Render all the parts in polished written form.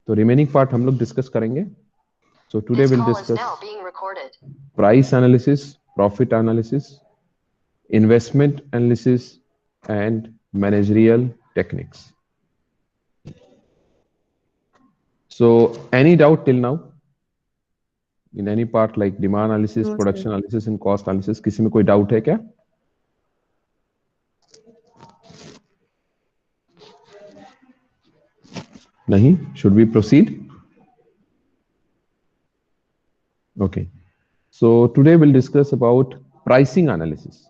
तो remaining part हम लोग डिस्कस करेंगे. So today will discuss price analysis, profit analysis, investment analysis, and managerial techniques. So any doubt till now in any part like demand analysis, No, sir. production analysis and cost analysis? किसी में कोई doubt है क्या? नहीं? Should we proceed? Okay. So today we'll discuss about pricing analysis.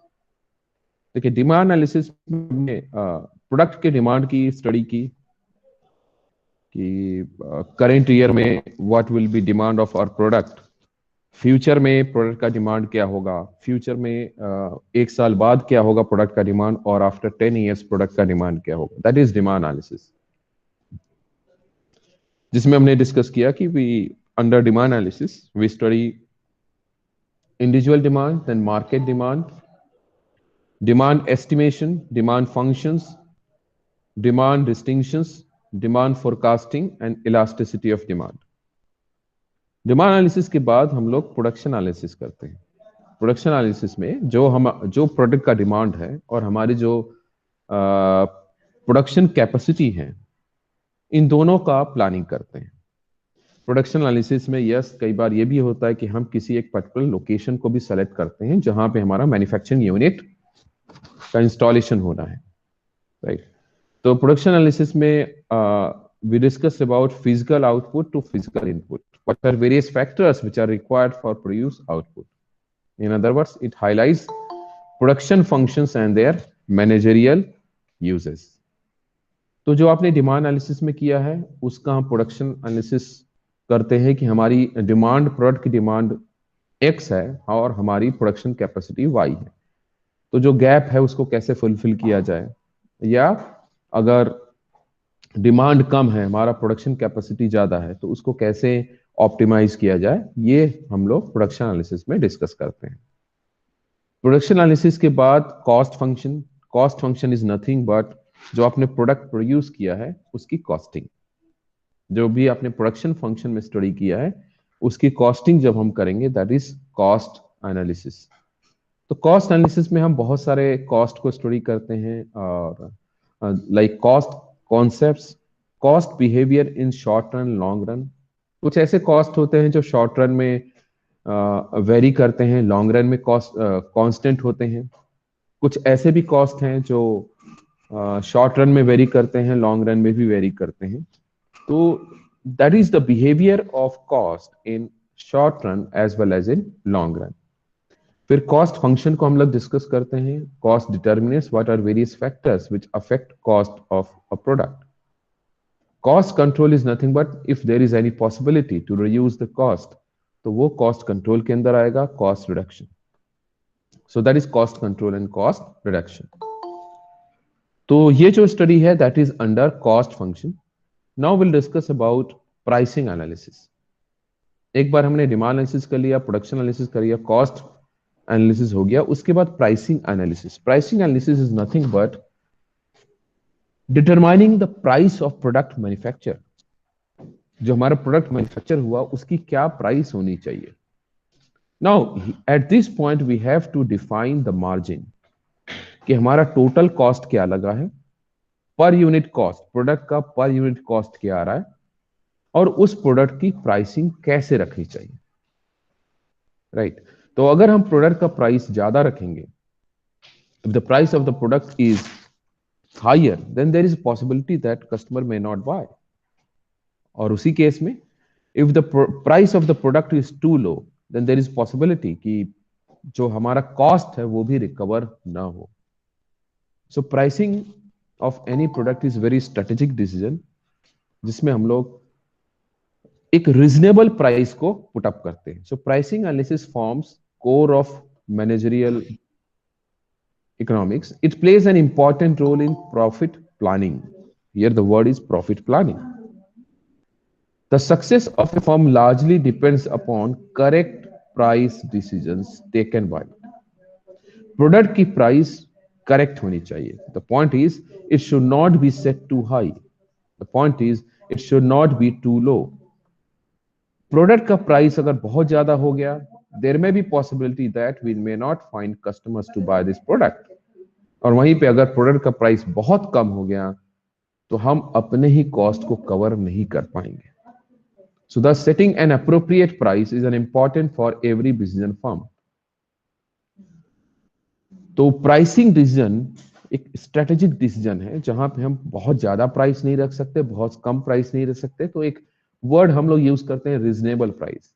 देखिए demand analysis में product के demand की स्टडी की कि करेंट ईयर में what will be demand of our product, future में प्रोडक्ट का डिमांड क्या होगा, फ्यूचर में एक साल बाद क्या होगा प्रोडक्ट का डिमांड, और आफ्टर 10 इयर्स प्रोडक्ट का डिमांड क्या होगा. दैट इज डिमांड एनालिसिस, जिसमें हमने डिस्कस किया कि we under demand analysis we study individual demand, then market demand, demand estimation, demand functions, demand distinctions, demand forecasting and elasticity of demand. Demand analysis के बाद हम लोग प्रोडक्शन एनालिसिस करते हैं. प्रोडक्शन एनालिसिस में जो प्रोडक्ट का डिमांड है और हमारी जो प्रोडक्शन कैपेसिटी है, इन दोनों का प्लानिंग करते हैं. प्रोडक्शन एनालिसिस में यस कई बार ये भी होता है कि हम किसी एक पर्टिकुलर लोकेशन को भी सेलेक्ट करते हैं जहां पे हमारा मैन्युफैक्चरिंग यूनिट का इंस्टॉलेशन होना है, राइट. तो प्रोडक्शन एनालिसिस में we discuss about physical output to physical input. What are various factors which are required for produce output? In other words, it highlights production functions and their managerial uses. तो जो आपने demand analysis में किया है उसका हम production analysis करते हैं कि हमारी डिमांड, प्रोडक्ट की डिमांड X है और हमारी प्रोडक्शन कैपेसिटी Y है. तो जो गैप है उसको कैसे फुलफिल किया जाए, या अगर डिमांड कम है, हमारा प्रोडक्शन कैपेसिटी ज्यादा है, तो उसको कैसे ऑप्टिमाइज किया जाए, ये हम लोग प्रोडक्शन एनालिसिस में डिस्कस करते हैं. प्रोडक्शन एनालिसिस के बाद cost function. Cost function is nothing but जो आपने प्रोडक्ट प्रोड्यूस किया है उसकी कॉस्टिंग. जो भी आपने प्रोडक्शन फंक्शन में स्टडी किया है उसकी कॉस्टिंग जब हम करेंगे, दैट इज कॉस्ट एनालिसिस. तो कॉस्ट एनालिसिस में हम बहुत सारे कॉस्ट को स्टडी करते हैं, और like cost concepts, cost behaviour in short run, long run. कुछ ऐसे कॉस्ट होते हैं जो शॉर्ट रन में वेरी करते हैं, लॉन्ग रन में कॉस्ट कांस्टेंट होते हैं. कुछ ऐसे भी कॉस्ट हैं जो शॉर्ट रन में वेरी करते हैं, लॉन्ग रन में भी वेरी करते हैं. तो that is the behaviour of cost in short run as well as in long run. फिर कॉस्ट फंक्शन को हम लोग डिस्कस करते हैं. Cost determinants what are various factors which affect cost of a product. Cost control is nothing but if there is any possibility to reduce the cost, तो वो cost control के अंदर आएगा, cost reduction. So that is cost control and cost reduction. तो ये जो study है that is under cost function. Now will discuss about pricing analysis. एक बार हमने डिमांड एनालिसिस कर लिया, प्रोडक्शन एनालिसिस कर लिया, कॉस्ट एनालिसिस हो गया, उसके बाद pricing analysis. Pricing analysis is nothing but determining the price of product manufacture. जो हमारा प्रोडक्ट मैन्युफैक्चर हुआ उसकी क्या प्राइस होनी चाहिए. Now at this point we have to define the margin, कि हमारा टोटल कॉस्ट क्या लगा है, पर यूनिट कॉस्ट, प्रोडक्ट का पर यूनिट कॉस्ट क्या आ रहा है, और उस प्रोडक्ट की प्राइसिंग कैसे रखनी चाहिए, राइट. तो अगर हम प्रोडक्ट का प्राइस ज्यादा रखेंगे, if the price of the product is higher, then there is a possibility that customer may not buy. और उसी केस में if the price of the product is too low, then there is possibility कि जो हमारा cost है वो भी recover ना हो. So pricing of any product is very strategic decision, जिसमें हम लोग एक रीजनेबल प्राइस को पुट अप करते हैं. So pricing analysis forms core of managerial economics. It plays an important role in profit planning. Here the word is profit planning. The success of a firm largely depends upon correct price decisions taken by it. Product की price correct होनी चाहिए. The point is it should not be set too high. The point is It should not be too low. Product का price अगर बहुत ज्यादा हो गया, there may be possibility that we may not find customers to buy this product. और वहीं पे अगर प्रोडक्ट का प्राइस बहुत कम हो गया तो हम अपने ही कॉस्ट को कवर नहीं कर पाएंगे। So the setting an appropriate price is an important for every business firm. तो प्राइसिंग डिसीजन एक स्ट्रेटेजिक डिसीजन है जहां पे हम बहुत ज्यादा प्राइस नहीं रख सकते, बहुत कम प्राइस नहीं रख सकते। तो एक वर्ड हम लोग यूज करते हैं रीजनेबल प्राइस।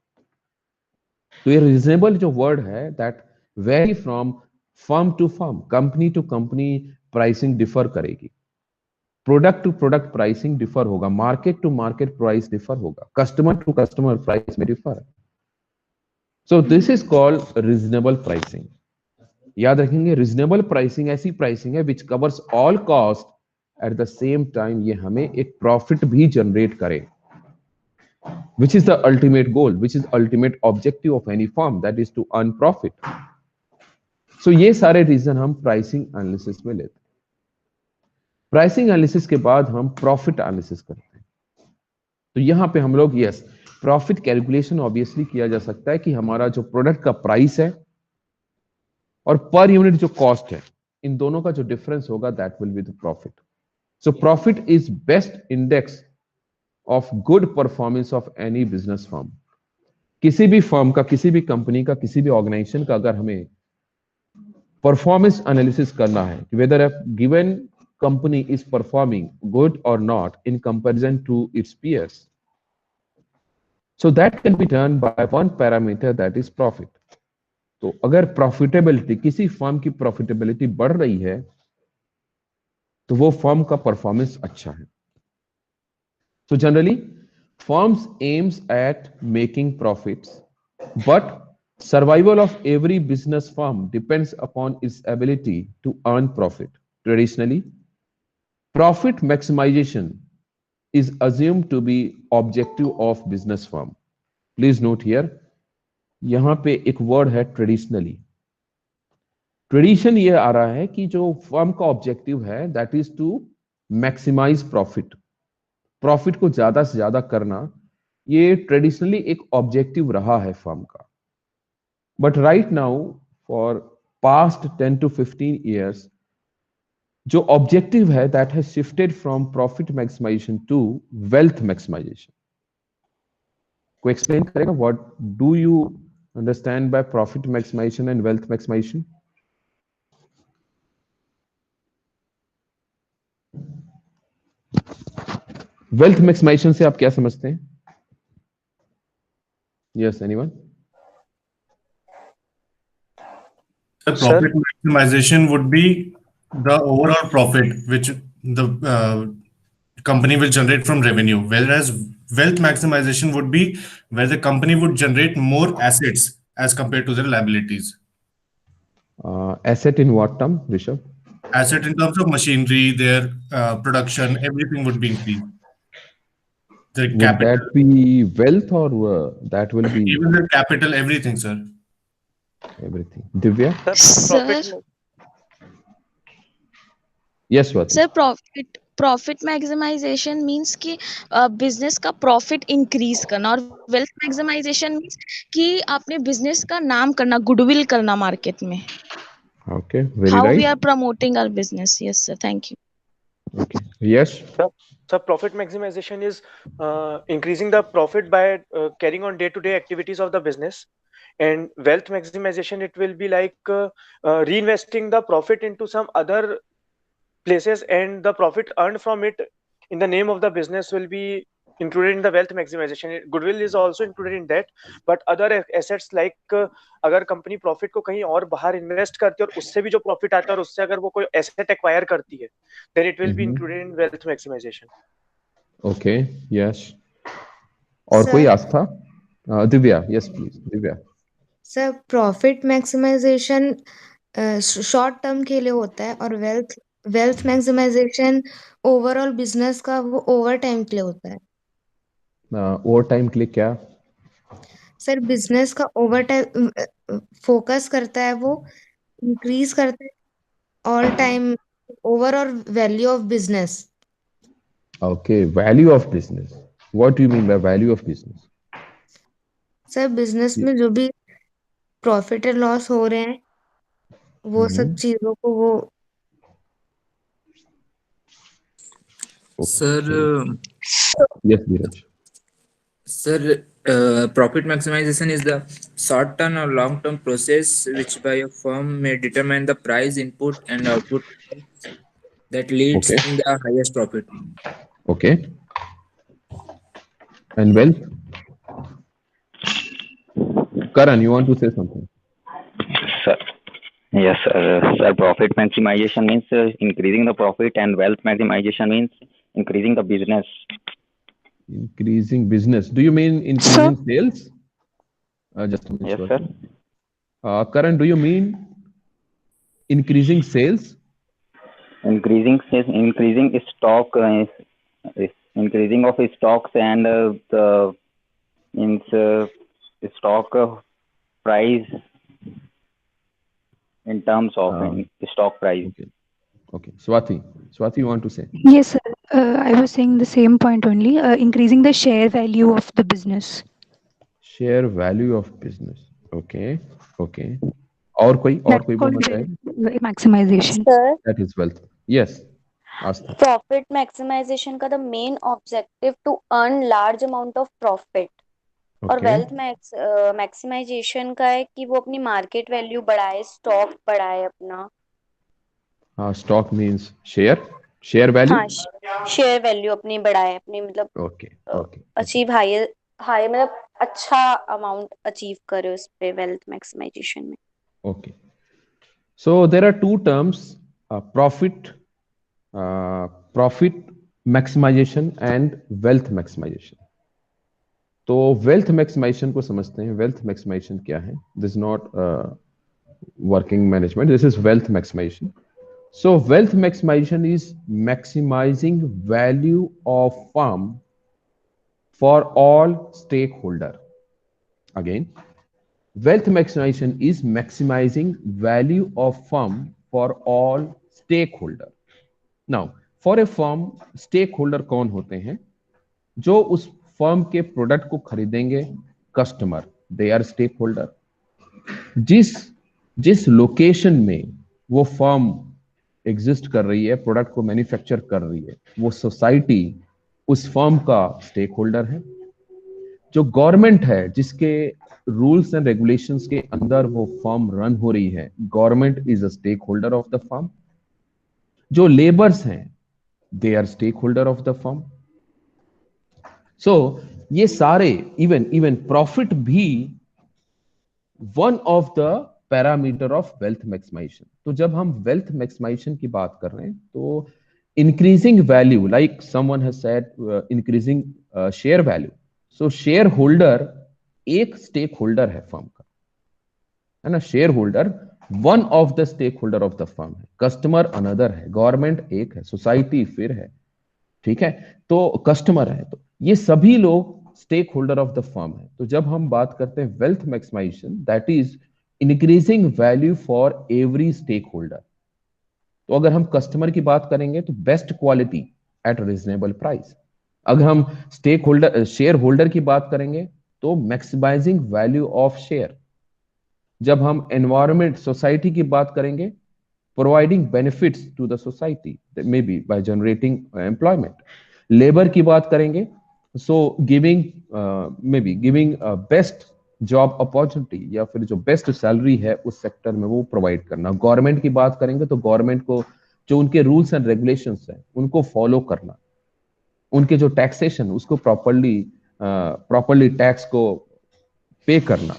तो ये रीजनेबल जो वर्ड है that very from firm to firm, company to company pricing differ करेगी, product to product pricing differ होगा, market to market price differ होगा, कस्टमर टू कस्टमर प्राइस में डिफर है। So this is called reasonable pricing. याद रखेंगे, reasonable pricing ऐसी pricing है which covers all cost at the same time, ये हमें एक प्रॉफिट भी जनरेट करे, which is the ultimate goal, which is ultimate objective of any firm, that is to earn profit. So ये सारे reason हम प्राइसिंग एनालिसिस में लेते हैं। प्राइसिंग एनालिसिस के बाद हम प्रॉफिट एनालिसिस करते हैं। तो यहां पे हम लोग यस, प्रॉफिट कैलकुलेशन ऑब्वियसली किया जा सकता है कि हमारा जो प्रोडक्ट का प्राइस है और पर यूनिट जो कॉस्ट है, इन दोनों का जो डिफरेंस होगा that will be the profit. So profit is best index of good performance of any business firm. किसी भी फर्म का, किसी भी कंपनी का, किसी भी ऑर्गेनाइजेशन का अगर हमें परफॉर्मेंस एनालिसिस करना है कि whether a given company is performing good और not in comparison to its peers, so that can be done by one parameter that is profit. तो अगर प्रॉफिटेबिलिटी, किसी फर्म की प्रॉफिटेबिलिटी बढ़ रही है तो वो फर्म का परफॉर्मेंस अच्छा है। So generally firms aims at making profits, but survival of every business firm depends upon its ability to earn profit. Traditionally, profit maximization is assumed to be objective of business firm. Please note here, यहां पे एक word है traditionally. Tradition ये आ रहा है कि जो firm का ऑब्जेक्टिव है that is to maximise profit, profit को ज्यादा से ज्यादा करना, ये ट्रेडिशनली एक ऑब्जेक्टिव रहा है फर्म का। But right now for past 10 to 15 years, जो ऑब्जेक्टिव है that has shifted from profit maximisation to wealth maximisation. को एक्सप्लेन करेगा what do you understand by profit maximisation and wealth maximisation? Wealth maximisation से आप क्या समझते हैं? Yes, anyone? The profit maximization would be the overall profit which the company will generate from revenue, whereas wealth maximization would be where the company would generate more assets as compared to their liabilities. Asset in what term, Rishabh? Asset in terms of machinery, their production, everything would be increased. Their Would capital, that be wealth or that will be even their capital, everything, sir. everything? Divya? Sir, Yes, Swati. sir, profit maximisation means कि business का profit increase करना, और wealth maximisation means कि आपने business का नाम करना, goodwill करना मार्केट में। Okay, very how we right. Are promoting our business. Yes sir, thank you. Okay. Yes. So profit maximization is increasing the profit by carrying on day-to-day activities of the business, and wealth maximization, it will be like reinvesting the profit into some other places, and the profit earned from it in the name of the business will be included in the wealth maximization. Goodwill is also included in that, but other assets like अगर company profit को कहीं और बाहर invest करती है और उससे भी जो प्रॉफिट आता है और उससे अगर वो कोई एसेट एक्वायर करती है, then it will be included in wealth maximization. Okay. Yes. और कोई Aastha? Divya, yes please, Divya. Sir, profit maximisation short term के लिए होता है और वेल्थ मैक्सिमाइजेशन ओवरऑल बिजनेस का वो ओवर टाइम के लिए होता है। ओवर टाइम के लिए क्या? सर, बिजनेस का ओवर टाइम फोकस करता है, वो इंक्रीज करता है all time overall value of business. Okay, value of business. What do you mean by value of business? Sir business में जो भी प्रॉफिट एंड लॉस हो रहे हैं वो सब चीजों को वो Sir, Yes, Dheeraj. sir, profit maximization is the short-term or long-term process which by a firm may determine the price, input, and output that leads Okay. in the highest profit. Okay. And wealth? Karan, you want to say something? Sir. Yes, sir. Sir, profit maximization means increasing the profit, and wealth maximization means increasing the business. Increasing business. Do you mean increasing sales? Just a minute. Yes, sir. Karan, do you mean increasing sales? Increasing stock, increasing of stocks and the means stock price in terms of stock price. Okay. Swati, you want to say? Yes, sir. I was saying the same point only. Increasing the share value of the business. Share value of business. Okay. और कोई बोलना चाहेगा? Maximization. Sir, That is wealth. Yes. Astha. profit maximization का the main objective to earn large amount of profit. और wealth maximisation का है कि वो अपनी मार्केट वैल्यू बढ़ाए, स्टॉक बढ़ाए अपना. हाँ, स्टॉक मींस शेयर वैल्यू. हाँ, शेयर वैल्यू अपनी बढ़ाए, अपनी मतलब ओके अचीव हाई मतलब अच्छा अमाउंट अचीव करे उस पे वेल्थ मैक्सिमाइजेशन में. Okay. So there are two terms, profit maximisation and wealth maximisation. तो वेल्थ मैक्सिमाइजेशन को समझते हैं. वेल्थ मैक्सिमाइजेशन क्या है? This is not working management, this is wealth maximisation. So wealth maximization is maximizing value of firm for all stakeholder. Again, wealth maximization is maximizing value of firm for all stakeholder. Now, for a firm, stakeholder कौन होते हैं? जो उस firm के product को खरीदेंगे, customer, they are stake holder. जिस location में वो फर्म एग्जिस्ट कर रही है, प्रोडक्ट को मैन्युफैक्चर कर रही है, वो सोसाइटी उस फर्म का स्टेक होल्डर है. जो गवर्नमेंट है, जिसके रूल्स एंड रेगुलेशंस के अंदर वो फर्म रन हो रही है, government is a stake holder of the firm. जो लेबर्स हैं, they are stake holder of the firm. So ये सारे इवन प्रॉफिट भी one of the parameter of wealth maximisation. तो जब हम वेल्थ मैक्सिमाइजेशन की बात कर रहे हैं तो increasing value, like someone has said, increasing share value. So shareholder एक स्टेक होल्डर है फर्म का, है ना. Shareholder one of the stake holder of the firm है. कस्टमर अनदर है, गवर्नमेंट एक है, सोसाइटी फिर है. ठीक है, तो कस्टमर है. तो ये सभी लोग stake holder of the firm है. तो जब हम बात करते हैं wealth maximisation, that is increasing value for every stakeholder. तो अगर हम कस्टमर की बात करेंगे तो best quality at reasonable price. अगर हम स्टेक होल्डर, शेयर होल्डर की बात करेंगे तो मैक्सिमाइजिंग वैल्यू ऑफ शेयर. जब हम एनवायरमेंट, सोसाइटी की बात करेंगे, providing benefits to the society, may be by generating employment. Labour की बात करेंगे, so giving may be giving best job opportunity, या फिर जो बेस्ट सैलरी है उस सेक्टर में वो प्रोवाइड करना. गवर्नमेंट की बात करेंगे तो गवर्नमेंट को जो उनके रूल्स एंड रेगुलेशंस हैं उनको फॉलो करना. उनके जो टैक्सेशन, उसको प्रॉपर्ली टैक्स को पे करना.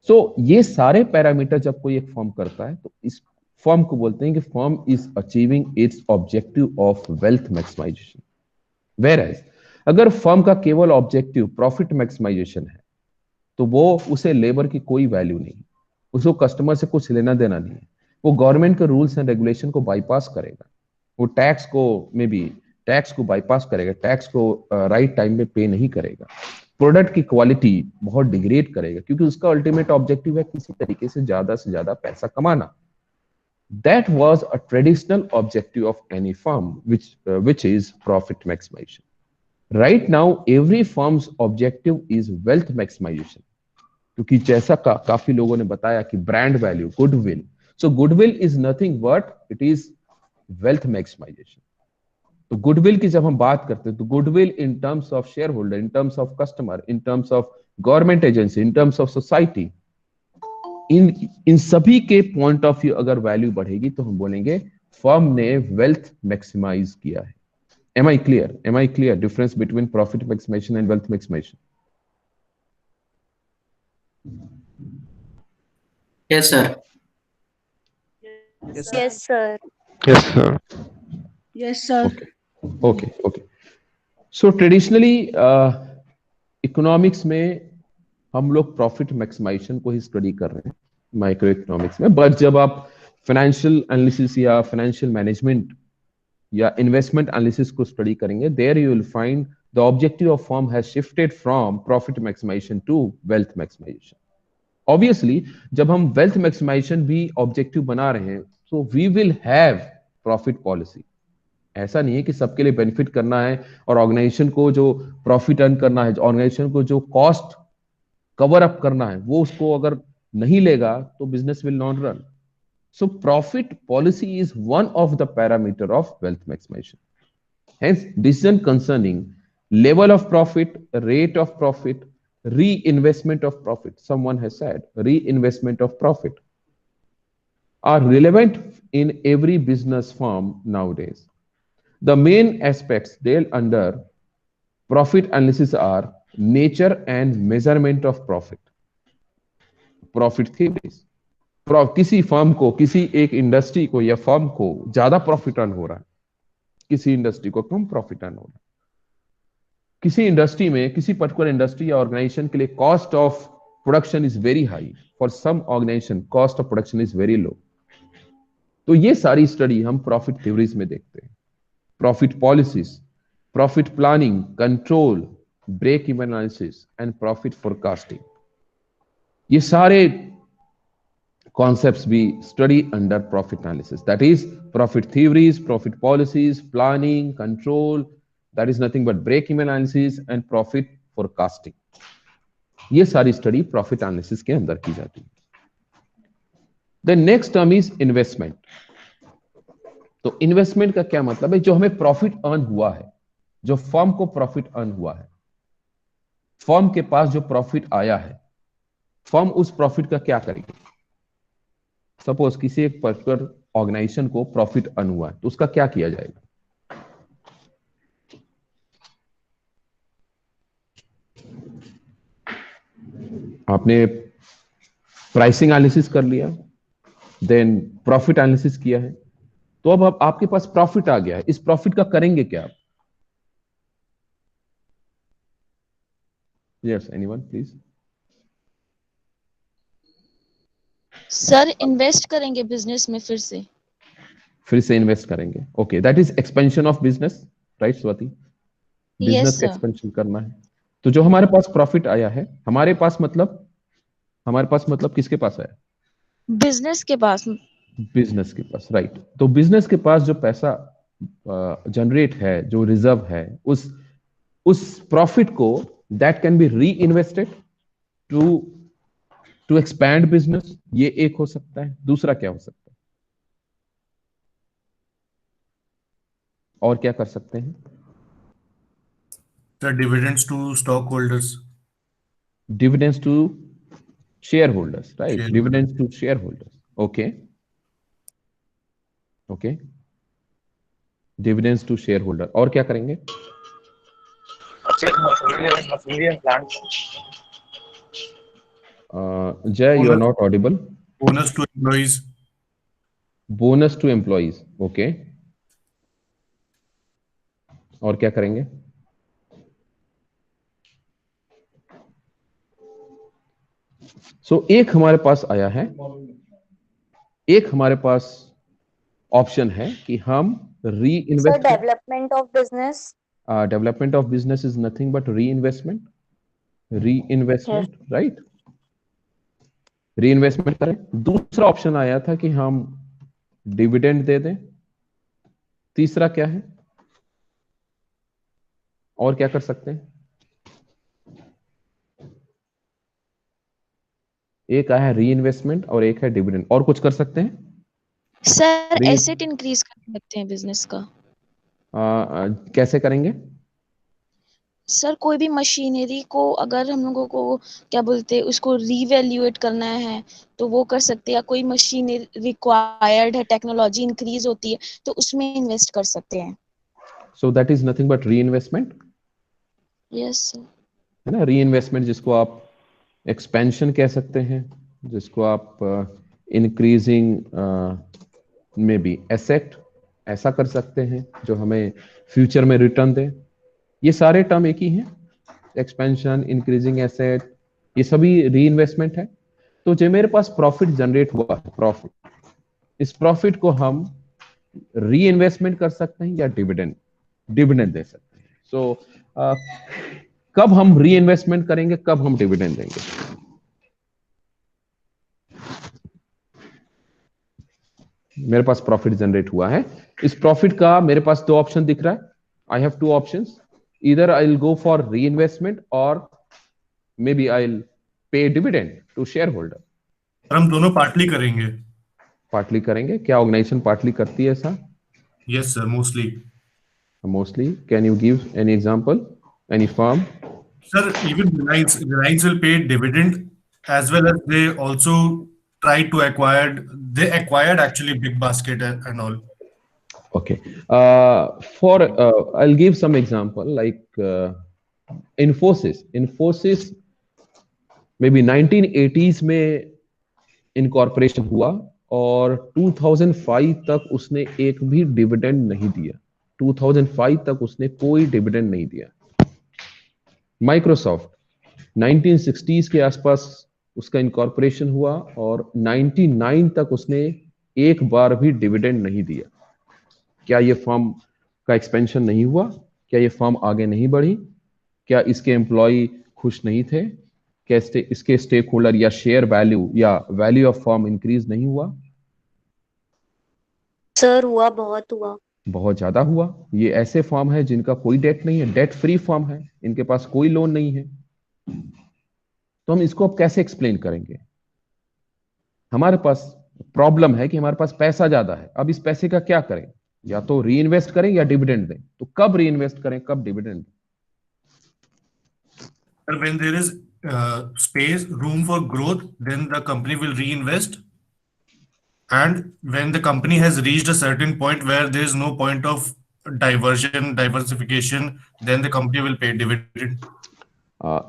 सो ये सारे पैरामीटर जब कोई एक फर्म करता है तो इस फर्म को बोलते हैं कि firm is achieving its objective of wealth maximisation. Whereas अगर फर्म का केवल ऑब्जेक्टिव प्रॉफिट मैक्सिमाइजेशन है तो वो, उसे लेबर की कोई वैल्यू नहीं, उसको कस्टमर से कुछ लेना देना नहीं है. वो गवर्नमेंट के रूल्स एंड रेगुलेशन को बाईपास करेगा, वो टैक्स को बाईपास करेगा, टैक्स को राइट टाइम में पे नहीं करेगा, प्रोडक्ट की क्वालिटी बहुत डिग्रेड करेगा, क्योंकि उसका अल्टीमेट ऑब्जेक्टिव है किसी तरीके से ज्यादा पैसा कमाना. That was a traditional objective of any firm, which is profit maximization. Right now, every firm's objective is wealth maximization. क्योंकि जैसा काफी लोगों ने बताया कि brand value, goodwill. So goodwill is nothing but it is wealth maximisation. तो goodwill की जब हम बात करते हैं तो goodwill in terms of share holder, in terms of customer, in terms of government agency, in terms of society, इन सभी के पॉइंट ऑफ व्यू अगर वैल्यू बढ़ेगी तो हम बोलेंगे फर्म ने वेल्थ मैक्सिमाइज किया है. Am I clear? Am I clear? Difference between profit maximization and wealth maximization. Yes, sir. Yes, sir. Yes, sir. Yes, sir. Okay. So traditionally, economics में हम लोग profit maximization को ही study कर रहे हैं माइक्रो इकोनॉमिक्स में. बट जब आप फाइनेंशियल एनालिसिस या फाइनेंशियल मैनेजमेंट या इन्वेस्टमेंट एनालिसिस को स्टडी करेंगे, there you will find the objective of firm has shifted from profit maximisation to wealth maximisation. Obviously जब हम वेल्थ मैक्सिमाइजेशन भी ऑब्जेक्टिव बना रहे हैं तो we will have profit policy. ऐसा नहीं है कि सबके लिए बेनिफिट करना है और ऑर्गेनाइजेशन को जो प्रॉफिट अर्न करना है, ऑर्गेनाइजेशन को जो कॉस्ट कवर अप करना है, वो उसको अगर नहीं लेगा तो business will not run. So profit policy is one of the parameter of wealth maximization. Hence, decision concerning level of profit, rate of profit, reinvestment of profit, someone has said reinvestment of profit, are relevant in every business firm nowadays. The main aspects dealt under profit analysis are nature and measurement of profit. Profit theories. किसी firm को, किसी एक industry को या firm को ज्यादा profit earn हो रहा है, किसी इंडस्ट्री को कम प्रॉफिट अर्न हो रहा है. किसी इंडस्ट्री में, किसी पर्टिकुलर इंडस्ट्री या ऑर्गेनाइजेशन के लिए cost of production is very high, for some organisation cost of production is very low. तो ये सारी स्टडी हम प्रॉफिट थ्योरीज में देखते हैं. Profit policies, profit planning, control, break even analysis and profit forecasting, ये सारे concepts we study under profit analysis. That is profit theories, profit policies, planning, control, that is nothing but break-even analysis and profit forecasting. ये सारी study profit analysis के अंदर की जाती है. The next term is investment. तो investment का क्या मतलब है? जो हमें प्रॉफिट अर्न हुआ है, जो फर्म को प्रॉफिट अर्न हुआ है, फर्म के पास जो प्रॉफिट आया है, फर्म उस प्रॉफिट का क्या करेगी? सपोज किसी एक पर्टिकुलर ऑर्गेनाइजेशन को प्रॉफिट अर्न हुआ है तो उसका क्या किया जाएगा? आपने प्राइसिंग एनालिसिस कर लिया, देन प्रॉफिट एनालिसिस किया है, तो अब आपके पास प्रॉफिट आ गया है. इस प्रॉफिट का करेंगे क्या आप? Yes, anyone please. Sir invest करेंगे बिजनेस में, फिर से इन्वेस्ट करेंगे. Okay, that is expansion of business, right Swati? Business का एक्सपेंशन करना है. तो जो हमारे पास प्रॉफिट आया है, हमारे पास मतलब किसके पास आया? बिजनेस के पास. बिजनेस के पास, राइट. तो बिजनेस के पास जो पैसा जनरेट है, जो रिजर्व है, उस प्रॉफिट को दैट कैन बी री इन्वेस्टेड टू एक्सपैंड बिजनेस. ये एक हो सकता है. दूसरा क्या हो सकता है? और क्या कर सकते हैं? The dividends to stockholders. Dividends to shareholders, right? Dividends to shareholders. Okay. Dividends to shareholder. और क्या करेंगे? Jay, you are not audible. Bonus to employees. Bonus to employees. Okay. और क्या करेंगे? एक हमारे पास आया है, एक हमारे पास ऑप्शन है कि हम री invest. Development of business. Development of business is nothing but री इन्वेस्टमेंट. राइट? री इन्वेस्टमेंट करें. दूसरा ऑप्शन आया था कि हम डिविडेंड दे दें। तीसरा क्या है, और क्या कर सकते हैं? एक है री इन्वेस्टमेंट और एक है डिविडेंड। और कुछ कर सकते हैं? सर री एसेट इंक्रीज कर सकते हैं बिजनेस का। कैसे करेंगे? सर कोई भी मशीनरी को अगर हम लोगों को क्या बोलते हैं उसको रीवैल्यूएट करना है तो वो कर सकते हैं, या कोई मशीन रिक्वायर्ड है, टेक्नोलॉजी इंक्रीज होती है तो उसमें इन्वेस्ट कर सकते हैं। सो दैट इज नथिंग बट री इन्वेस्टमेंट। Yes sir. है ना, री इन्वेस्टमेंट, जिसको आप एक्सपेंशन कह सकते हैं, जिसको आप इंक्रीजिंग में बी एसेट ऐसा कर सकते हैं जो हमें फ्यूचर में रिटर्न दे। ये सारे टर्म एक ही हैं, एक्सपेंशन, इंक्रीजिंग एसेट, ये सभी री इन्वेस्टमेंट है। तो जो मेरे पास प्रॉफिट जनरेट हुआ है, प्रॉफिट, इस प्रॉफिट को हम री इन्वेस्टमेंट कर सकते हैं या डिविडेंड डिविडेंड दे सकते हैं। सो कब हम री इन्वेस्टमेंट करेंगे, कब हम डिविडेंड देंगे? मेरे पास प्रॉफिट जनरेट हुआ है, इस प्रॉफिट का मेरे पास दो ऑप्शन दिख रहा है। I have two options, either I'll go for reinvestment or maybe I'll pay dividend to shareholder. हम दोनों पार्टली करेंगे। पार्टली करेंगे? क्या ऑर्गेनाइजेशन पार्टली करती है ऐसा? Yes sir, mostly. Mostly. Can you give any example? Any firm? Sir, even Reliance will pay dividend as well as they also try to acquired actually Big Basket and all. Okay. I'll give some example like Infosys. Infosys maybe 1980s में incorporation हुआ और 2005 तक उसने एक भी dividend नहीं दिया। 2005 तक उसने कोई डिविडेंड नहीं दिया। माइक्रोसॉफ्ट 1960s के आसपास उसका इनकॉर्पोरेशन हुआ और 99 तक उसने एक बार भी डिविडेंड नहीं दिया। क्या ये फर्म का एक्सपेंशन नहीं हुआ? क्या ये फर्म आगे नहीं बढ़ी? क्या इसके एम्प्लॉय खुश नहीं थे? क्या इसके स्टेक होल्डर या शेयर वैल्यू या वैल्यू ऑफ फर्म इंक्रीज नहीं हुआ? सर हुआ, बहुत हुआ, बहुत ज्यादा हुआ। ये ऐसे फर्म है जिनका कोई डेट नहीं है, डेट फ्री फर्म है, इनके पास कोई लोन नहीं है। तो हम इसको अब कैसे एक्सप्लेन करेंगे? हमारे पास प्रॉब्लम है कि हमारे पास पैसा ज्यादा है, अब इस पैसे का क्या करें? या तो री इन्वेस्ट करें या डिविडेंड दें। तो कब री इन्वेस्ट करें, कब डिविडेंड दें? When there is space, room for growth, then the company will reinvest. And when the company has reached a certain point where there is no point of diversification, then the company will pay dividend.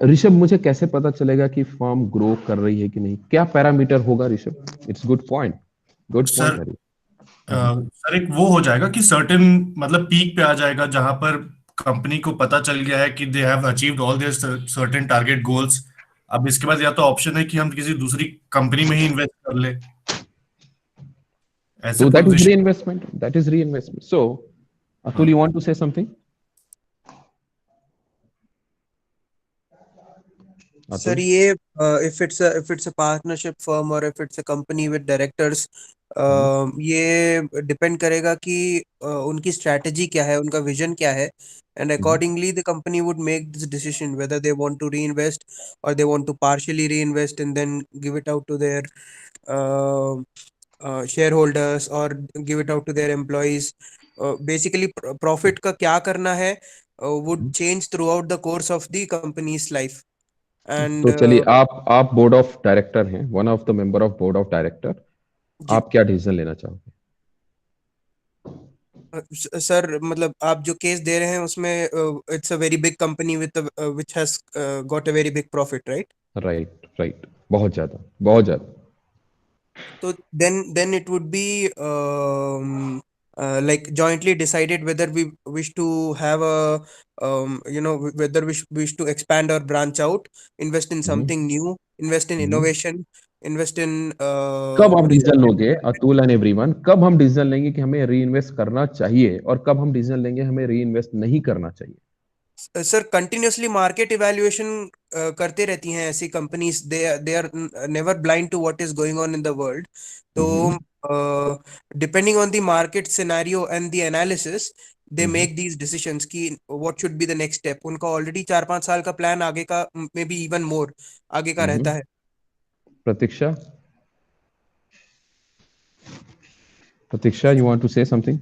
Rishabh, मुझे कैसे पता चलेगा कि firm grow कर रही है कि नहीं? क्या पैरामीटर होगा Rishabh? It's good point, good point. Sir एक वो हो जाएगा कि सर्टेन मतलब पीक पे आ जाएगा जहां पर कंपनी को पता चल गया है कि they have achieved all their certain target goals. अब इसके बाद या तो ऑप्शन है कि हम किसी दूसरी कंपनी में ही इन्वेस्ट कर ले। So that is reinvestment. That is reinvestment. So, Atul, you want to say something? Sir, ये if it's a partnership firm or if it's a company with directors, ये डिपेंड करेगा कि उनकी स्ट्रैटेजी क्या है, उनका विजन क्या है, and accordingly the company would make this decision whether they want to reinvest or they want to partially reinvest and then give it out to their shareholders or give it out to their employees. Basically profit का क्या करना है would change throughout the course of the company's life. And तो चलिए, आप board of director हैं, one of the member of board of director, आप क्या डिसीजन लेना चाहोगे? सर मतलब आप जो केस दे रहे हैं उसमें it's a very big company with which has got a very big profit, right? Right, बहुत ज्यादा। तो then it would be like jointly decided whether we wish to have a whether we wish to expand or branch out, invest in something new, invest in innovation, invest in कब आप decision लोगे Atul and everyone? कब हम decision लेंगे कि हमें री invest करना चाहिए और कब हम डिसीजन लेंगे हमें री इन्वेस्ट नहीं करना चाहिए? सर कंटिन्यूसली मार्केट इवैल्यूएशन करते रहती हैं ऐसी companies, they are never blind to what is going on in the world. तो depending on the market scenario and the analysis, they make these decisions कि what should be the next step. उनका already 4-5 साल का plan आगे का, maybe even more आगे का रहता है. Pratiksha, you want to say something?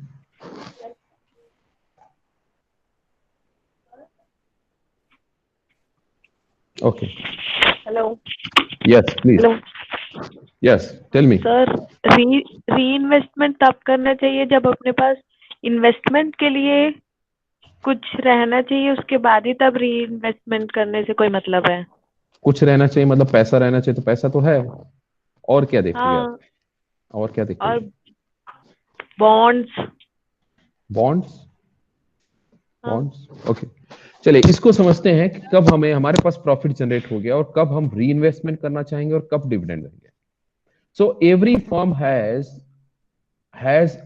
Okay. Hello. Yes, please. Hello. Yes, tell me. Sir, reinvestment तब करना चाहिए जब अपने पास इन्वेस्टमेंट के लिए कुछ रहना चाहिए, उसके बाद ही तब रीइन्वेस्टमेंट करने से कोई मतलब है? कुछ रहना चाहिए मतलब पैसा रहना चाहिए, तो पैसा तो है, और क्या देखोगे हाँ, आप? और क्या देखोगे? और बॉन्ड्स ओके, चलिए इसको समझते हैं कि कब हमें हमारे पास प्रॉफिट जनरेट हो गया और कब हम रीइन्वेस्टमेंट करना चाहेंगे और कब डिविडेंड देंगे. So every firm has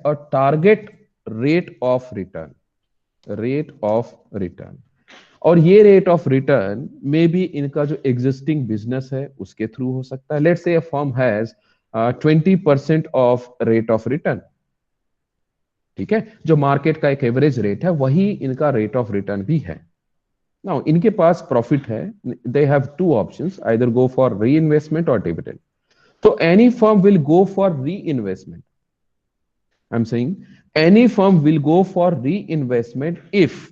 a target rate of return, और ये रेट ऑफ रिटर्न में भी इनका जो एग्जिस्टिंग बिजनेस है उसके थ्रू हो सकता है. Let's say a firm has 20% of rate of return, ठीक है, जो मार्केट का एक एवरेज रेट है वही इनका रेट ऑफ रिटर्न भी है. नाउ इनके पास प्रॉफिट है, they have two options, either go for री इन्वेस्टमेंट और डिविडेंड. तो any firm will go for री investment. I am saying any firm will go for री investment if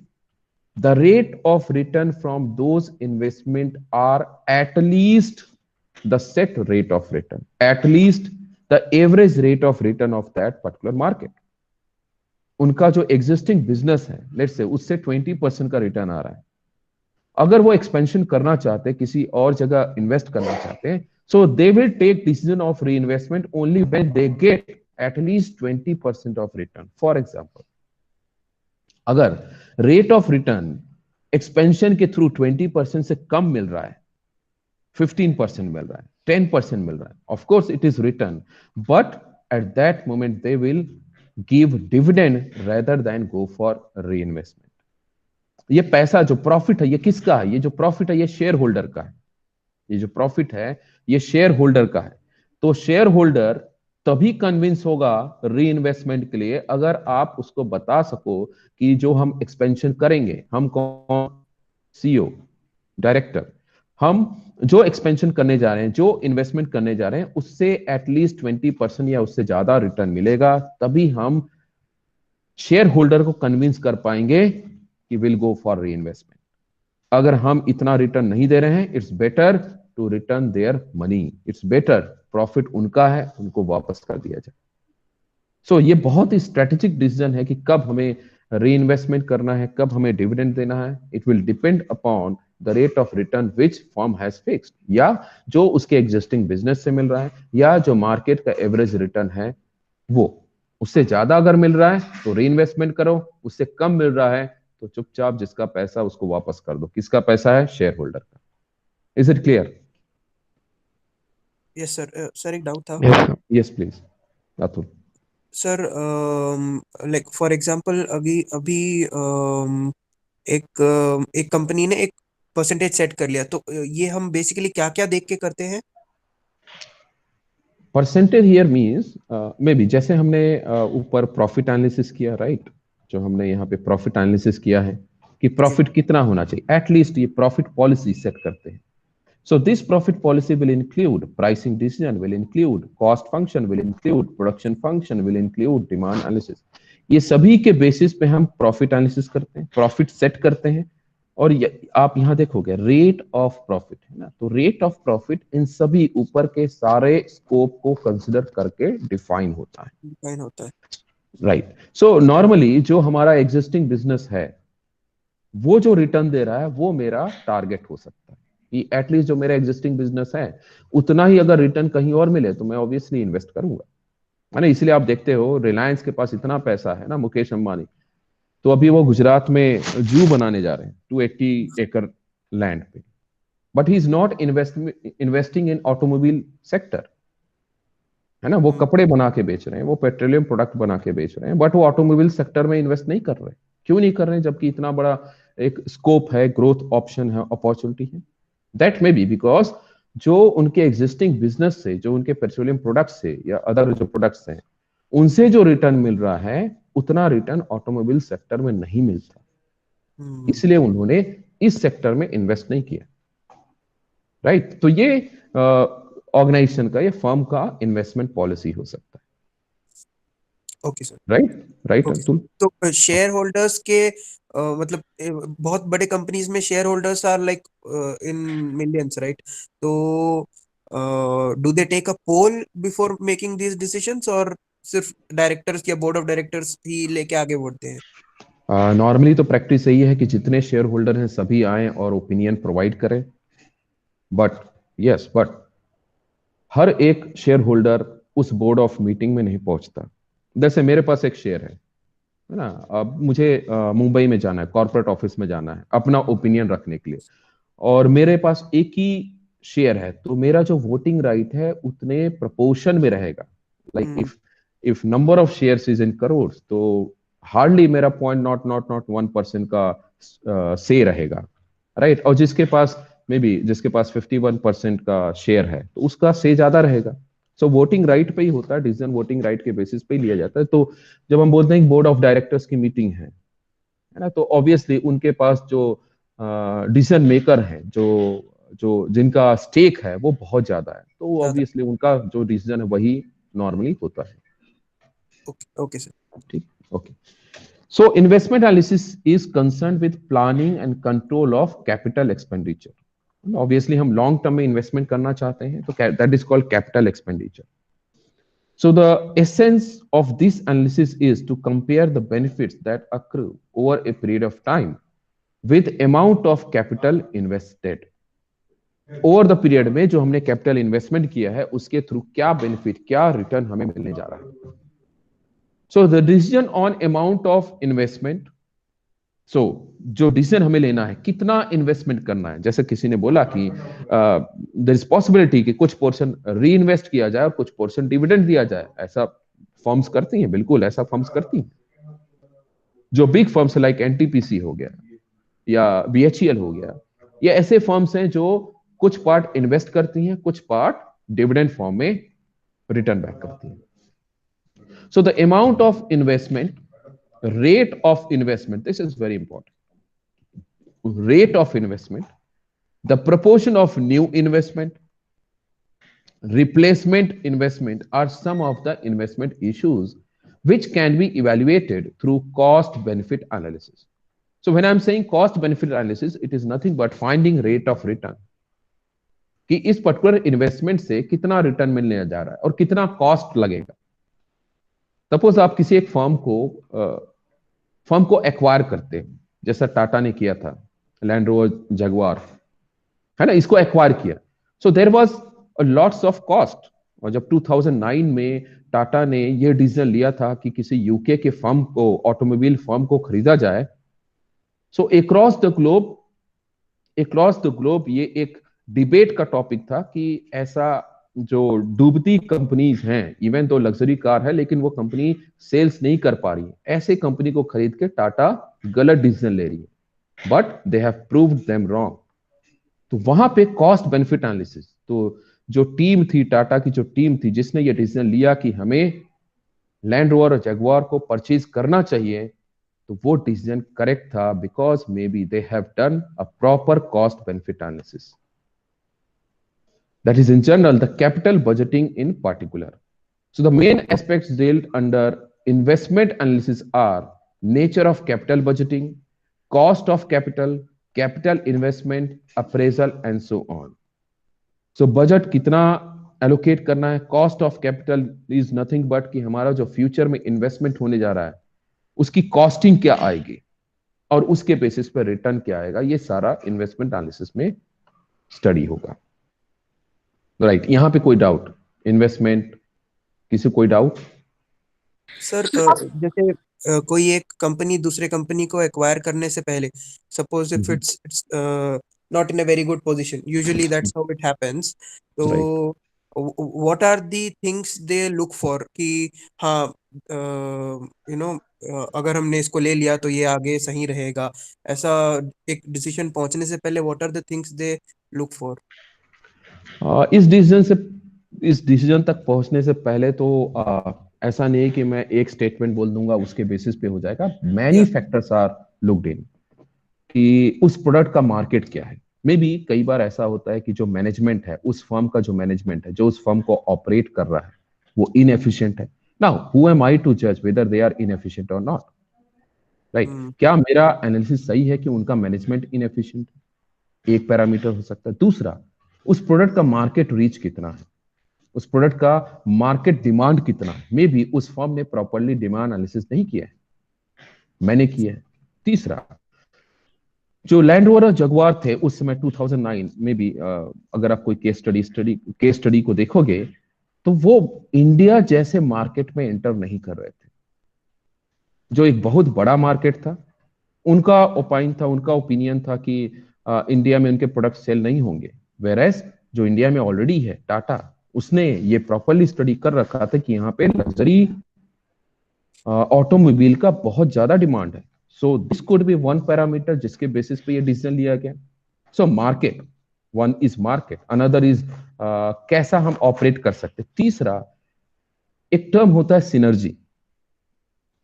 the rate of return from those investment are at least the set rate of return, at least the average rate of return of that particular market. उनका जो existing business है let's say उससे 20% का return आ रहा है. अगर वो expansion करना चाहते हैं, किसी और जगह इन्वेस्ट करना चाहते हैं, so they will take decision of re investment only when they get at least 20% of return. For example, अगर रेट ऑफ रिटर्न एक्सपेंशन के थ्रू 20% से कम मिल रहा है, 15% मिल रहा है, 10% मिल रहा है, of course it is return, but at that moment they will give dividend rather than go for reinvestment. ये पैसा जो प्रॉफिट है ये किसका है? ये जो प्रॉफिट है ये शेयर होल्डर का है. ये जो प्रॉफिट है ये शेयर होल्डर का है. तो शेयर होल्डर तभी कन्विंस होगा री इन्वेस्टमेंट के लिए अगर आप उसको बता सको कि जो हम एक्सपेंशन करेंगे, हम कौन, सीईओ, डायरेक्टर, हम जो एक्सपेंशन करने जा रहे हैं, जो इन्वेस्टमेंट करने जा रहे हैं, उससे एटलीस्ट 20% या उससे ज्यादा रिटर्न मिलेगा, तभी हम शेयर होल्डर को कन्विंस कर पाएंगे कि will go for reinvestment. अगर हम इतना रिटर्न नहीं दे रहे हैं, it's better to return their money. It's better, profit उनका है, उनको वापस कर दिया जाए. सो ये बहुत ही स्ट्रेटेजिक डिसीजन है कि कब हमें री इन्वेस्टमेंट करना है, कब हमें डिविडेंड देना है. It will depend upon the rate of return which firm has fixed, या जो उसके एग्जिस्टिंग बिजनेस से मिल रहा है, या जो मार्केट का एवरेज रिटर्न है वो. उससे ज्यादा अगर मिल रहा है तो री इन्वेस्टमेंट करो, उससे कम मिल रहा है तो चुपचाप जिसका पैसा उसको वापस कर दो. किसका पैसा है? शेयर होल्डर का. Is it clear? Yes sir. Sir एक डाउट था. Yes please Atul. Sir like for example अभी एक कंपनी ने एक परसेंटेज सेट कर लिया, तो ये हम बेसिकली क्या क्या देख के करते हैं? Percentage here means may be जैसे हमने ऊपर प्रॉफिट एनालिसिस किया, राइट? जो हमने यहाँ पे प्रॉफिट एनालिसिस किया है कि प्रॉफिट कितना होना चाहिए, एटलीस्ट ये प्रॉफिट पॉलिसी सेट करते हैं. So this profit policy will include pricing decision, will include cost function, will include production function, will include demand analysis. ये सभी के बेसिस पे हम प्रॉफिट एनालिसिस करते हैं, प्रॉफिट सेट करते हैं. और आप यहाँ देखोगे रेट ऑफ प्रॉफिट है ना, तो रेट ऑफ प्रॉफिट इन सभी ऊपर के सारे स्कोप को कंसिडर करके डिफाइन होता है. राइट. सो नॉर्मली जो हमारा एग्जिस्टिंग बिजनेस है वो जो रिटर्न दे रहा है वो मेरा टारगेट हो सकता है कि एटलीस्ट जो मेरा एग्जिस्टिंग बिजनेस है उतना ही अगर रिटर्न कहीं और मिले तो मैं ऑब्वियसली इन्वेस्ट करूंगा, है ना. इसलिए आप देखते हो रिलायंस के पास इतना पैसा है ना, मुकेश अंबानी, तो अभी वो गुजरात में जू बनाने जा रहे हैं 280 एकड़ लैंड पे, but he is not investing in automobile sector, है ना. वो कपड़े बना के बेच रहे हैं, वो पेट्रोलियम प्रोडक्ट बना के बेच रहे हैं, बट वो ऑटोमोबाइल सेक्टर में इन्वेस्ट नहीं कर रहे. क्यों नहीं कर रहे हैं जबकि इतना बड़ा एक स्कोप है, ग्रोथ ऑप्शन है, अपॉर्चुनिटी है? That may be because जो उनके एग्जिस्टिंग बिजनेस से, जो उनके पेट्रोलियम प्रोडक्ट्स से या अदर जो प्रोडक्ट्स हैं उनसे जो रिटर्न मिल रहा है उतना रिटर्न ऑटोमोबाइल सेक्टर में नहीं मिलता, इसलिए उन्होंने इस सेक्टर में इन्वेस्ट नहीं किया। राइट, तो ये ऑर्गेनाइजेशन का, ये फर्म का इन्वेस्टमेंट पॉलिसी हो सकता है। Okay sir. Right right okay, Atul. तो शेयर होल्डर्स के मतलब बहुत बड़े कंपनीज में share holders are like in millions, right? तो do they take a poll before making these decisions, और सिर्फ डायरेक्टर्स या बोर्ड ऑफ डायरेक्टर्स ही लेके आगे बढ़ते हैं? नॉर्मली तो प्रैक्टिस यही है कि जितने शेयर होल्डर हैं सभी आए और ओपिनियन प्रोवाइड करें, बट हर एक शेयर होल्डर उस बोर्ड ऑफ मीटिंग में नहीं पहुंचता। जैसे मेरे पास एक शेयर है ना, अब मुझे मुंबई में जाना है, कॉर्पोरेट ऑफिस में जाना है अपना ओपिनियन रखने के लिए, और मेरे पास एक ही शेयर है, तो मेरा जो वोटिंग राइट है उतने प्रपोर्शन में रहेगा। Like if number of shares is in crore, तो हार्डली मेरा 0.1% का से रहेगा, राइट? और जिसके पास 51% का शेयर है तो उसका से ज्यादा रहेगा। सो वोटिंग राइट पे ही होता है, डिसीजन वोटिंग राइट के बेसिस पे ही लिया जाता है। तो जब हम बोलते हैं बोर्ड ऑफ डायरेक्टर्स की मीटिंग है ना, तो ऑब्वियसली उनके पास जो डिसीजन मेकर है, जो जिनका स्टेक है वो बहुत ज्यादा है, तो ऑब्वियसली उनका जो डिसीजन है वही नॉर्मली होता है। Okay sir. ठीक, okay. So investment analysis is concerned with planning and control of capital expenditure. Obviously हम long term में investment करना चाहते हैं, तो that is called capital expenditure. So the essence of this analysis is to compare the benefits that accrue over a period of time with amount of capital invested. Over the period में जो हमने capital investment किया है उसके through क्या benefit, क्या return हमें मिलने जा रहा है। So the decision on amount of investment, so जो डिसीजन हमें लेना है कितना इन्वेस्टमेंट करना है, जैसे किसी ने बोला कि देयर इज पॉसिबिलिटी कि कुछ पोर्शन री इन्वेस्ट किया जाए और कुछ पोर्शन डिविडेंड दिया जाए, ऐसा फर्म्स करती हैं, बिल्कुल ऐसा फर्म्स करती हैं। जो बिग फर्म्स लाइक एनटीपीसी हो गया या बीएचईएल हो गया, ये ऐसे फर्म्स हैं जो कुछ पार्ट इन्वेस्ट करती हैं, कुछ पार्ट डिविडेंड फॉर्म में रिटर्न बैक करती हैं। So the amount of investment, rate of investment, this is very important. Rate of investment, the proportion of new investment, replacement investment are some of the investment issues which can be evaluated through cost benefit analysis. So when I'm saying cost benefit analysis, it is nothing but finding rate of return. कि इस particular investment से कितना return मिलने जा रहा है और कितना कॉस्ट लगेगा। सपोज आप किसी एक फर्म को एक्वायर करते हैं, जैसा टाटा ने किया था, लैंड रोवर जगुआर है ना, इसको एक्वायर किया। So there was lots of cost, और जब 2009 में टाटा ने ये डिसीजन लिया था कि किसी यूके के फर्म को, ऑटोमोबाइल फर्म को खरीदा जाए, सो अक्रॉस द ग्लोब ये एक डिबेट का टॉपिक था कि ऐसा जो डूबती कंपनीज हैं, इवन तो लग्जरी कार है लेकिन वो कंपनी सेल्स नहीं कर पा रही है, ऐसे कंपनी को खरीद के टाटा गलत डिसीजन ले रही है, but they have proved them wrong. तो वहां पे कॉस्ट बेनिफिट एनालिसिस, तो जो टीम थी, टाटा की जो टीम थी जिसने ये डिसीजन लिया कि हमें लैंड रोवर और जगुआर को परचेज करना चाहिए, तो वो डिसीजन करेक्ट था because may be they have done a proper cost benefit analysis. That is in general, the capital budgeting in particular. So the main aspects dealt under investment analysis are nature of capital budgeting, cost of capital, capital investment, appraisal, and so on. So budget कितना allocate करना है, cost of capital is nothing but कि हमारा जो future में investment होने जा रहा है उसकी costing क्या आएगी और उसके basis पर return क्या आएगा, ये सारा investment analysis में study होगा। राइट, यहाँ पे कोई डाउट? इन्वेस्टमेंट किसी कोई डाउट? सर जैसे कोई एक कंपनी दूसरे कंपनी को एक्वायर करने से पहले, suppose if it's not in a very good position, usually that's how it happens, तो what are the things they look for कि हाँ यू नो अगर हमने इसको ले लिया तो ये आगे सही रहेगा, ऐसा एक डिसीजन पहुंचने से पहले what are the things they look for? इस डिसीजन तक पहुंचने से पहले तो ऐसा नहीं कि मैं एक स्टेटमेंट बोल दूंगा उसके बेसिस पे हो जाएगा। Many factors are looked in कि उस प्रोडक्ट का मार्केट क्या है। मे बी कई बार ऐसा होता है कि जो मैनेजमेंट है, उस फर्म का जो मैनेजमेंट है, जो उस फर्म को ऑपरेट कर रहा है, वो इनएफिशिएंट है। Now who am I to जज वेदर दे आर इनएफिशिएंट और नॉट, राइट? क्या मेरा एनालिसिस सही है कि उनका मैनेजमेंट इनएफिशिएंट है? एक पैरामीटर हो सकता है। दूसरा, उस प्रोडक्ट का मार्केट रीच कितना है, उस प्रोडक्ट का मार्केट डिमांड कितना है। मे बी उस फर्म ने प्रॉपर्ली डिमांड एनालिसिस नहीं किया है, मैंने किया है। तीसरा, जो लैंड रोवर और जगुआर थे उस समय 2009 में भी, अगर आप कोई केस स्टडी को देखोगे तो वो इंडिया जैसे मार्केट में एंटर नहीं कर रहे थे, जो एक बहुत बड़ा मार्केट था। उनका ओपिनियन था कि इंडिया में उनके प्रोडक्ट सेल नहीं होंगे। वेरएस जो इंडिया में ऑलरेडी है, टाटा, उसने ये प्रॉपर्ली स्टडी कर रखा था कि यहाँ पे लग्जरी ऑटोमोबाइल का बहुत ज्यादा डिमांड है। So this could B one parameter जिसके बेसिस पे ये डिसीजन लिया गया। So market, one is market, another is कैसा हम ऑपरेट कर सकते। तीसरा, एक टर्म होता है सिनर्जी।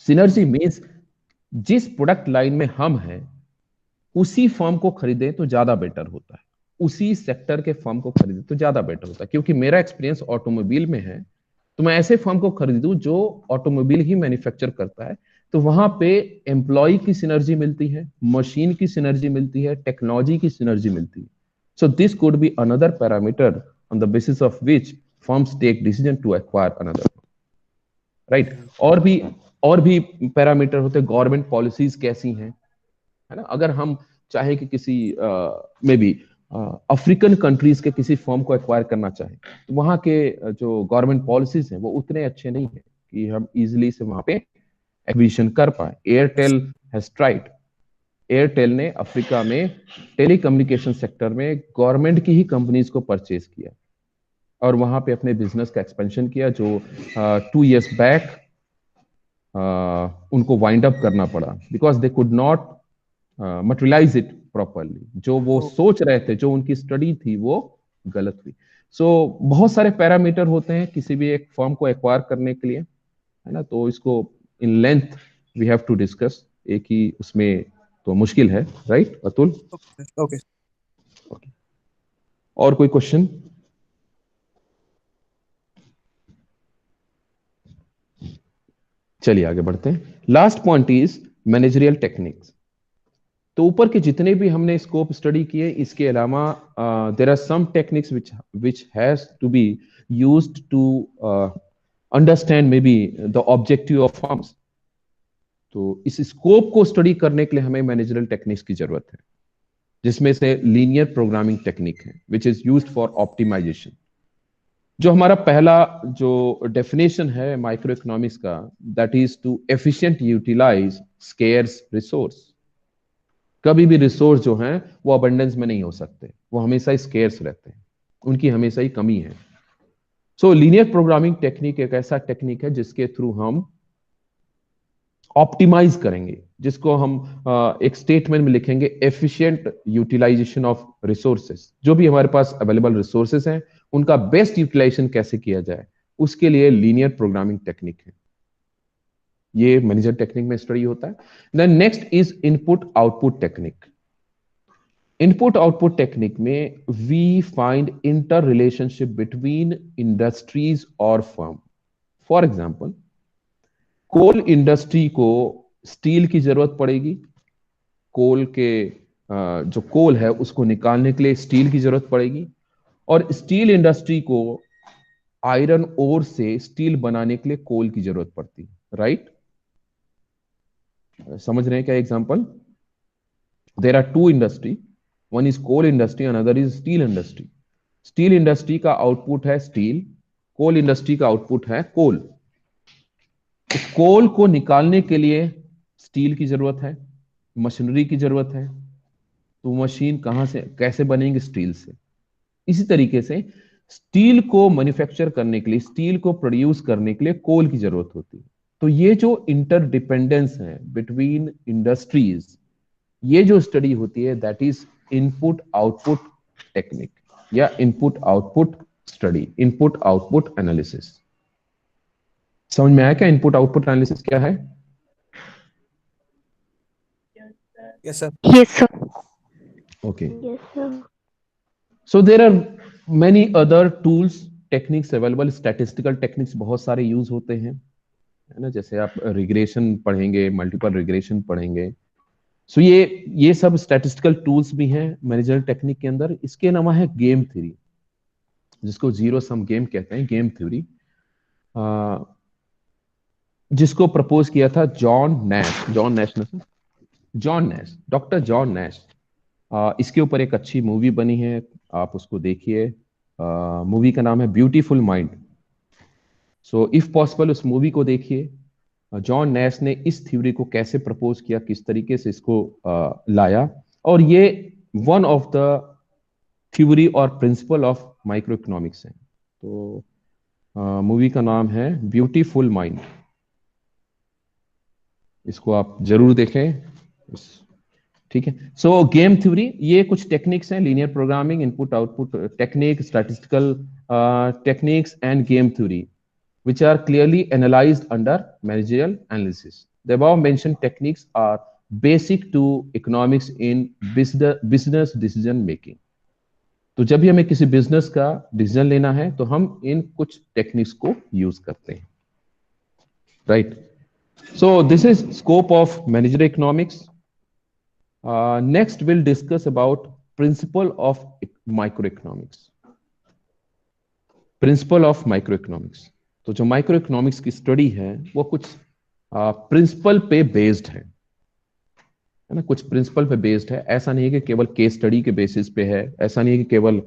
सिनर्जी मीन्स जिस प्रोडक्ट लाइन में हम हैं उसी फर्म को खरीदें तो ज्यादा बेटर होता है, उसी सेक्टर के फर्म को खरीदें तो ज्यादा बेटर होता है। क्योंकि मेरा एक्सपीरियंस ऑटोमोबाइल में है, तो मैं ऐसे फर्म को खरीदूं जो ऑटोमोबाइल ही मैन्युफैक्चर करता है, तो वहां पे एम्प्लॉय की सिनर्जी मिलती है, मशीन की सिनर्जी मिलती है, टेक्नोलॉजी की सिनर्जी मिलती है। So this could be another parameter on the basis of which firms take decision to acquire another, right? और भी पैरामीटर होते हैं। गवर्नमेंट पॉलिसीज कैसी हैं, है ना? अगर हम चाहे कि किसी मे बी अफ्रीकन कंट्रीज के किसी फर्म को एक्वायर करना चाहे, तो वहां के जो गवर्नमेंट पॉलिसीज हैं वो उतने अच्छे नहीं है कि हम इजिली से वहां पे एक्विजिशन कर पाए। एयरटेल हैज ट्राइड, एयरटेल ने अफ्रीका में टेलीकम्युनिकेशन सेक्टर में गवर्नमेंट की ही कंपनीज को परचेज किया और वहां पे अपने बिजनेस का एक्सपेंशन किया, जो 2 years बैक उनको वाइंड अप करना पड़ा because they could not materialise it properly. जो वो सोच रहे थे, जो उनकी स्टडी थी, वो गलत हुई। सो बहुत सारे पैरामीटर होते हैं किसी भी एक फर्म को एक्वायर करने के लिए, है ना? तो इसको in length we have to discuss, एक ही उसमें तो मुश्किल है, राइट अतुल? ओके। और कोई क्वेश्चन? चलिए आगे बढ़ते हैं। Last point is managerial techniques. तो ऊपर के जितने भी हमने स्कोप स्टडी किए, इसके अलावा there are some techniques which has to be used to understand maybe the objective of firms। तो इस स्कोप को स्टडी करने के लिए हमें मैनेजरियल टेक्निक्स की जरूरत है, जिसमें से लीनियर प्रोग्रामिंग टेक्निक है which is used for optimisation. जो हमारा पहला जो डेफिनेशन है माइक्रो इकोनॉमिक्स का, that is to efficient utilise scarce resource. कभी भी रिसोर्स जो हैं वो अबंडेंस में नहीं हो सकते, वो हमेशा ही स्केर्स रहते हैं, उनकी हमेशा ही कमी है। सो लीनियर प्रोग्रामिंग टेक्निक एक ऐसा टेक्निक है जिसके थ्रू हम ऑप्टिमाइज करेंगे, जिसको हम एक स्टेटमेंट में लिखेंगे, एफिशिएंट यूटिलाइजेशन ऑफ रिसोर्सेस। जो भी हमारे पास अवेलेबल रिसोर्सेस हैं उनका बेस्ट यूटिलाइजेशन कैसे किया जाए, उसके लिए लीनियर प्रोग्रामिंग टेक्निक है। ये मैनेजर टेक्निक में स्टडी होता है। Then next is input output technique. Input output technique में we find inter relationship between industries और firm. For example, coal industry को स्टील की जरूरत पड़ेगी, कोल के जो कोल है उसको निकालने के लिए स्टील की जरूरत पड़ेगी, और स्टील इंडस्ट्री को आयरन ओर से स्टील बनाने के लिए कोल की जरूरत पड़ती है, राइट? समझ रहे हैं क्या example? There are two industry, one is coal industry, another is steel industry. Steel industry का आउटपुट है स्टील, कोल इंडस्ट्री का आउटपुट है कोल। तो कोल को निकालने के लिए स्टील की जरूरत है, मशीनरी की जरूरत है, तो मशीन कहां से कैसे बनेंगे? स्टील से। इसी तरीके से स्टील को मैन्युफैक्चर करने के लिए, स्टील को प्रोड्यूस करने के लिए कोल की जरूरत होती है। तो ये जो इंटरडिपेंडेंस है बिटवीन इंडस्ट्रीज, ये जो स्टडी होती है, that is input output technique या input output study, input output analysis. समझ में आया क्या इनपुट आउटपुट एनालिसिस क्या है? Yes sir. Yes, sir. Okay, Yes, sir. So there are many other tools techniques available. Statistical techniques बहुत सारे use होते हैं, है ना. जैसे आप रिग्रेशन पढ़ेंगे, मल्टीपल रिग्रेशन पढ़ेंगे. सो ये सब स्टैटिस्टिकल टूल्स भी हैं मैनेजर टेक्निक के अंदर. इसके अलावा है गेम थ्योरी, जिसको जीरो सम गेम कहते हैं. गेम थ्योरी जिसको प्रपोज किया था डॉक्टर जॉन नैश. इसके ऊपर एक अच्छी मूवी बनी है, आप उसको देखिए. मूवी का नाम है beautiful mind. So if possible उस मूवी को देखिए. जॉन नैश ने इस थ्योरी को कैसे प्रपोज किया, किस तरीके से इसको लाया, और ये वन ऑफ द थ्योरी और प्रिंसिपल ऑफ माइक्रो इकोनॉमिक्स है. तो मूवी का नाम है ब्यूटीफुल माइंड. इसको आप जरूर देखें. ठीक है. सो गेम थ्योरी, ये कुछ टेक्निक्स हैं. Linear programming, input output technique, statistical techniques end game theory which are clearly analyzed under managerial analysis. The above mentioned techniques are basic to economics in business decision making. तो जब भी हमें किसी business का decision लेना है तो हम इन कुछ टेक्निक्स को यूज करते हैं, right. So this is scope of managerial economics. Next will discuss about principle of micro economics. Principle of micro economics. तो जो माइक्रो इकोनॉमिक्स की स्टडी है वो कुछ प्रिंसिपल पे बेस्ड है ना. कुछ प्रिंसिपल पे बेस्ड है. ऐसा नहीं है कि केवल केस स्टडी के बेसिस पे है, ऐसा नहीं है कि केवल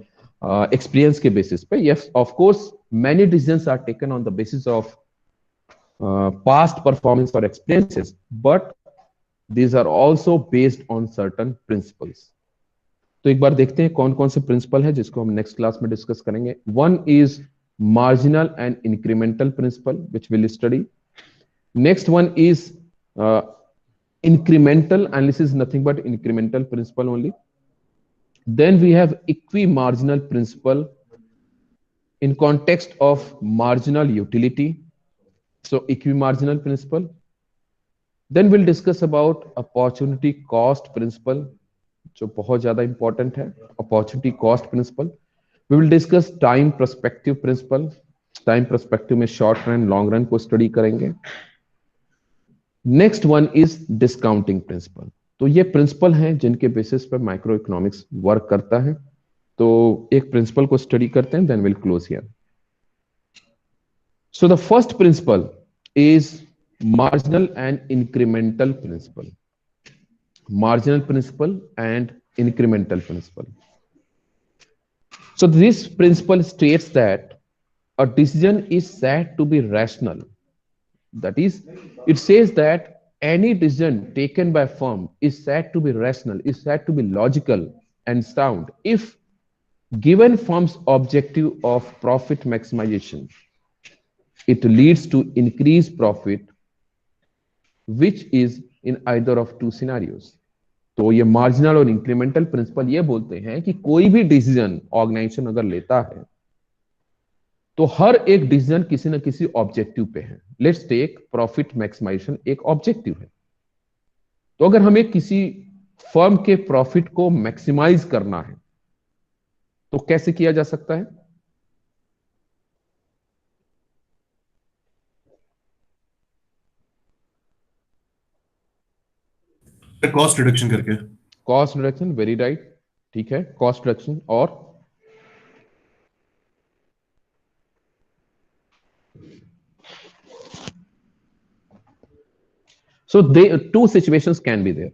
एक्सपीरियंस के बेसिस पे. Yes, of course many decisions are taken on the basis of past performance और experiences, but these are also based on certain principles. तो एक बार देखते हैं कौन कौन से प्रिंसिपल है जिसको हम नेक्स्ट क्लास में डिस्कस करेंगे. One is marginal and incremental principle, which we'll study. Next one is incremental analysis, nothing but incremental principle only. Then we have equimarginal principle in context of marginal utility. So equimarginal principle. Then we'll discuss about opportunity cost principle, जो बहुत ज्यादा important है. Opportunity cost principle. We will discuss time perspective principle. Time perspective में short run, long run को study करेंगे. Next one is discounting principle. तो ये principle हैं जिनके basis पर micro economics work करता है. तो एक principle को study करते हैं, then we'll close here. So the first principle is marginal and incremental principle. Marginal principle and incremental principle. So this principle states that a decision is said to be rational. That is, it says that any decision taken by a firm is said to be rational, is said to be logical and sound if given firm's objective of profit maximization, it leads to increased profit, which is in either of two scenarios. तो ये marginal और incremental principle ये बोलते हैं कि कोई भी decision organisation अगर लेता है तो हर एक डिसीजन किसी न किसी ऑब्जेक्टिव पे है. लेट्स टेक प्रॉफिट मैक्सिमाइजेशन एक ऑब्जेक्टिव है. तो अगर हमें किसी फर्म के प्रॉफिट को मैक्सिमाइज करना है तो कैसे किया जा सकता है? कॉस्ट रिडक्शन करके. Cost reduction, very right. ठीक है, कॉस्ट रिडक्शन. और so two situations can be there.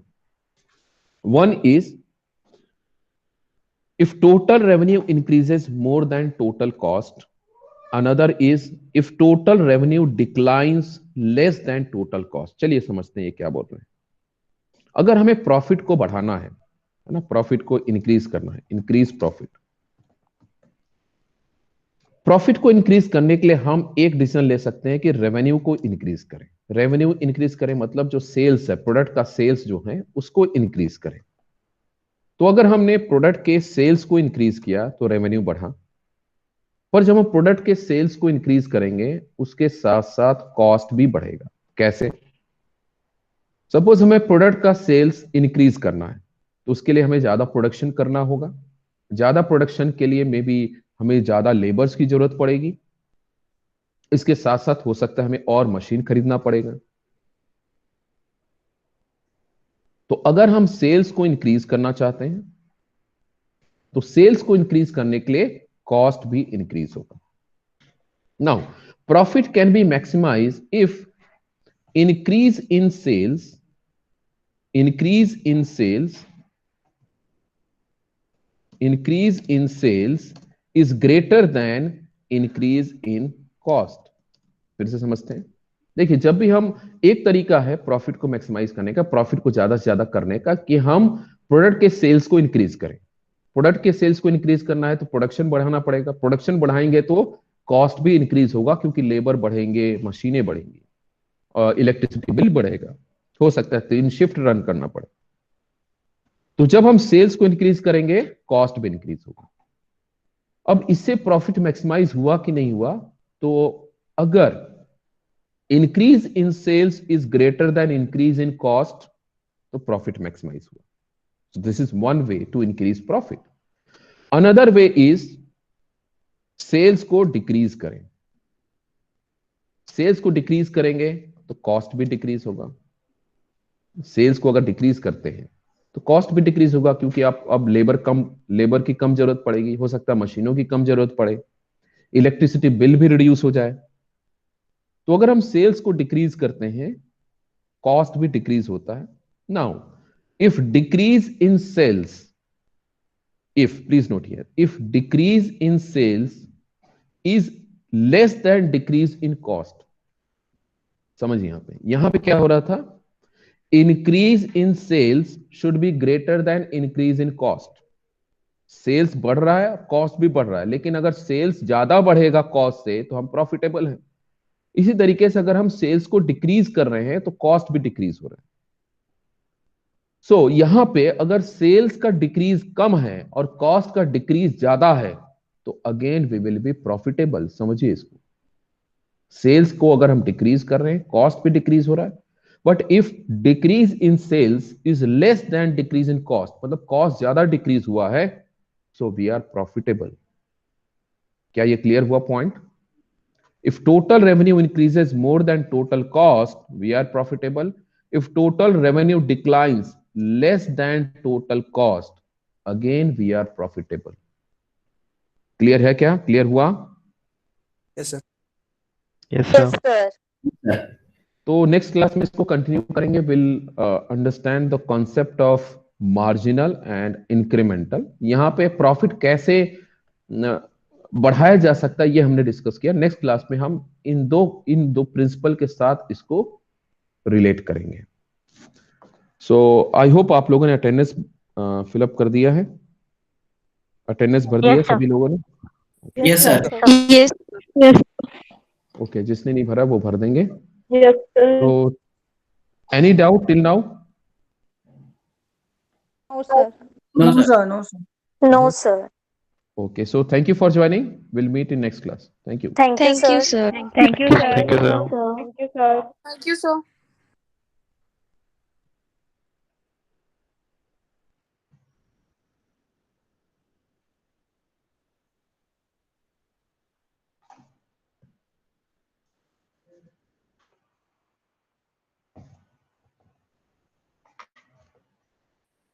One is if total revenue increases more than total cost. Another is if total revenue declines less than total cost. चलिए समझते हैं ये क्या बोल रहे हैं. अगर हमें प्रॉफिट को बढ़ाना है ना, प्रॉफिट को इंक्रीज करना है, इंक्रीज प्रॉफिट. प्रॉफिट को इंक्रीज करने के लिए हम एक डिसीजन ले सकते हैं कि रेवेन्यू को इंक्रीज करें. रेवेन्यू इंक्रीज करें मतलब जो सेल्स है, प्रोडक्ट का सेल्स जो है उसको इंक्रीज करें. तो अगर हमने प्रोडक्ट के सेल्स को इंक्रीज किया तो रेवेन्यू बढ़ा. पर जब हम प्रोडक्ट के सेल्स को इंक्रीज करेंगे उसके साथ साथ कॉस्ट भी बढ़ेगा। कैसे? सपोज हमें प्रोडक्ट का सेल्स इंक्रीज करना है तो उसके लिए हमें ज्यादा प्रोडक्शन करना होगा। ज्यादा प्रोडक्शन के लिए मे बी हमें ज्यादा लेबर्स की जरूरत पड़ेगी। इसके साथ साथ हो सकता है हमें और मशीन खरीदना पड़ेगा। तो अगर हम सेल्स को इंक्रीज करना चाहते हैं तो सेल्स को इंक्रीज करने के लिए कॉस्ट भी इंक्रीज होगा। Now profit can be maximise if increase in sales is greater than increase in cost। फिर से समझते हैं। देखिए, जब भी हम, एक तरीका है प्रॉफिट को मैक्सिमाइज करने का, प्रॉफिट को ज्यादा से ज्यादा करने का, कि हम प्रोडक्ट के सेल्स को इंक्रीज करें। प्रोडक्ट के सेल्स को इंक्रीज करना है तो प्रोडक्शन बढ़ाना पड़ेगा। प्रोडक्शन बढ़ाएंगे तो कॉस्ट भी इंक्रीज होगा, क्योंकि लेबर बढ़ेंगे, मशीनें बढ़ेंगी, इलेक्ट्रिसिटी बिल बढ़ेगा, हो सकता है 3 शिफ्ट रन करना पड़े। तो जब हम सेल्स को इंक्रीज करेंगे कॉस्ट भी इंक्रीज होगा। अब इससे प्रॉफिट मैक्सिमाइज हुआ कि नहीं हुआ? तो अगर increase in sales is greater than increase in cost तो प्रॉफिट मैक्सिमाइज हुआ। So this is one way to increase profit. Another way is sales को डिक्रीज करें। सेल्स को डिक्रीज करेंगे तो कॉस्ट भी डिक्रीज होगा। सेल्स को अगर डिक्रीज करते हैं तो कॉस्ट भी डिक्रीज होगा, क्योंकि आप अब लेबर की कम जरूरत पड़ेगी, हो सकता है मशीनों की कम जरूरत पड़े, इलेक्ट्रिसिटी बिल भी रिड्यूस हो जाए। तो अगर हम सेल्स को डिक्रीज करते हैं कॉस्ट भी डिक्रीज होता है। Now if decrease in sales, please note here, if decrease in sales is less than decrease in cost, समझिए यहां पे क्या हो रहा था? increase in sales should be greater than increase in cost। Sales बढ़ रहा है, कॉस्ट भी बढ़ रहा है, लेकिन अगर सेल्स ज्यादा बढ़ेगा कॉस्ट से तो हम प्रॉफिटेबल हैं। इसी तरीके से अगर हम सेल्स को डिक्रीज कर रहे हैं तो कॉस्ट भी डिक्रीज हो रहा है। सो यहां पे अगर सेल्स का डिक्रीज कम है और कॉस्ट का डिक्रीज ज्यादा है तो again we will be profitable. समझिए इसको, सेल्स को अगर हम डिक्रीज कर रहे हैं कॉस्ट भी डिक्रीज हो रहा है, but if decrease in sales is less than decrease in cost, मतलब कॉस्ट ज्यादा डिक्रीज हुआ है, सो वी आर प्रॉफिटेबल। क्या ये क्लियर हुआ point? If total revenue increases more than total cost we are profitable. If total revenue declines less than total cost, again we are profitable। Clear है क्या? Clear हुआ? Yes sir. Yes sir. तो next class में इसको continue करेंगे। Will understand the concept of marginal and incremental. यहाँ पे profit कैसे बढ़ाया जा सकता है ये हमने डिस्कस किया। नेक्स्ट क्लास में हम इन दो प्रिंसिपल के साथ इसको रिलेट करेंगे। सो आई होप आप लोगों ने अटेंडेंस फिलअप कर दिया है, अटेंडेंस भर दिया सभी लोगों ने? Yes sir. Yes Yes. Okay, जिसने नहीं भरा वो भर देंगे। Yes sir. तो any doubt till now? No sir. No sir. No sir. No sir. Okay, so thank you for joining. We'll meet in next class. Thank you. Thank you thank you sir। Sir. Thank you sir. Thank you, sir. Thank you sir. Thank you, sir.